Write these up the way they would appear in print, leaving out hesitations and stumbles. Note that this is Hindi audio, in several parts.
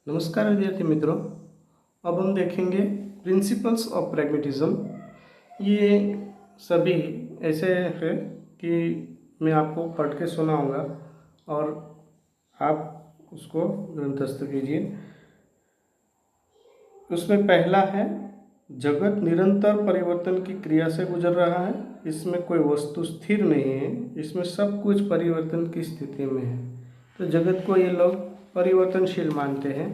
नमस्कार विद्यार्थी मित्रों। अब हम देखेंगे प्रिंसिपल्स ऑफ प्रैग्मेटिज्म। ये सभी ऐसे हैं कि मैं आपको पढ़ के सुनाऊंगा और आप उसको ग्रंथस्थ कीजिए। उसमें पहला है, जगत निरंतर परिवर्तन की क्रिया से गुजर रहा है। इसमें कोई वस्तु स्थिर नहीं है, इसमें सब कुछ परिवर्तन की स्थिति में है। तो जगत को ये लोग परिवर्तनशील मानते हैं।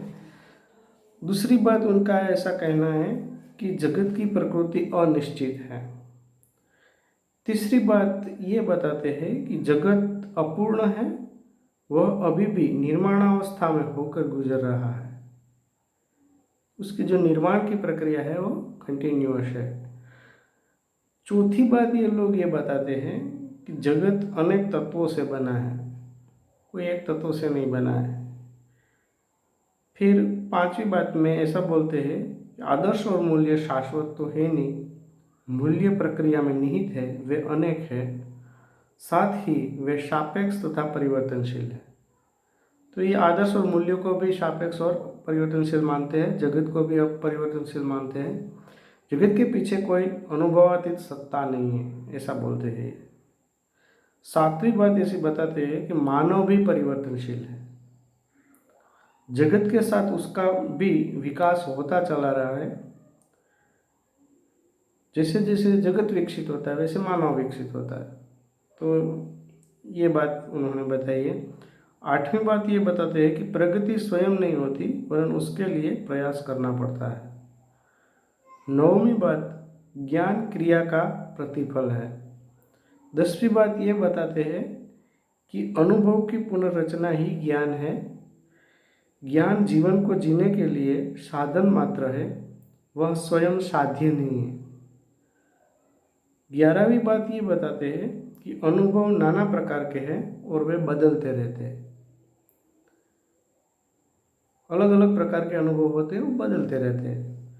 दूसरी बात उनका ऐसा कहना है कि जगत की प्रकृति अनिश्चित है। तीसरी बात ये बताते हैं कि जगत अपूर्ण है, वह अभी भी निर्माणावस्था में होकर गुजर रहा है। उसकी जो निर्माण की प्रक्रिया है वो कंटिन्यूअस है। चौथी बात ये लोग ये बताते हैं कि जगत अनेक तत्वों से बना है, कोई एक तत्व से नहीं बना है। फिर पांचवी बात में ऐसा बोलते हैं, आदर्श और मूल्य शाश्वत तो है नहीं, मूल्य प्रक्रिया में निहित है, वे अनेक है, साथ ही वे सापेक्ष तथा परिवर्तनशील है। तो ये आदर्श और मूल्यों को भी सापेक्ष और परिवर्तनशील मानते हैं, जगत को भी अब परिवर्तनशील मानते हैं। जगत के पीछे कोई अनुभवातीत सत्ता नहीं है, ऐसा बोलते हैं। सातवीं बात ऐसी बताते हैं कि मानव भी परिवर्तनशील है, जगत के साथ उसका भी विकास होता चला रहा है। जैसे जैसे जगत विकसित होता है वैसे मानव विकसित होता है। तो ये बात उन्होंने बताई है। आठवीं बात ये बताते हैं कि प्रगति स्वयं नहीं होती, वरन उसके लिए प्रयास करना पड़ता है। नौवीं बात, ज्ञान क्रिया का प्रतिफल है। 10वीं बात ये बताते हैं कि अनुभव की पुनर्रचना ही ज्ञान है, ज्ञान जीवन को जीने के लिए साधन मात्र है, वह स्वयं साध्य नहीं है। 11वीं बात ये बताते हैं कि अनुभव नाना प्रकार के हैं और वे बदलते रहते हैं। अलग अलग प्रकार के अनुभव होते हैं, वो बदलते रहते हैं।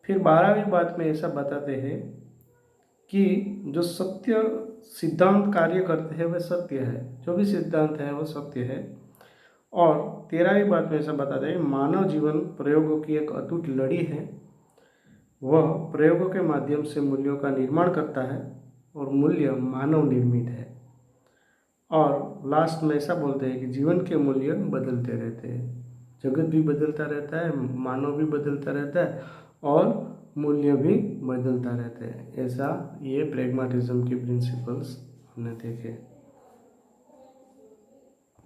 फिर 12वीं बात में ऐसा बताते हैं कि जो सत्य सिद्धांत कार्य करते हैं वह सत्य है, जो भी सिद्धांत है वह सत्य है। और 13वीं बात में ऐसा बताते हैं, मानव जीवन प्रयोगों की एक अटूट लड़ी है, वह प्रयोगों के माध्यम से मूल्यों का निर्माण करता है और मूल्य मानव निर्मित है। और लास्ट में ऐसा बोलते हैं कि जीवन के मूल्य बदलते रहते हैं, जगत भी बदलता रहता है, मानव भी बदलता रहता है और मूल्य भी बदलता रहता है। ऐसा ये प्रैग्मेटिज्म की प्रिंसिपल्स हमने देखे।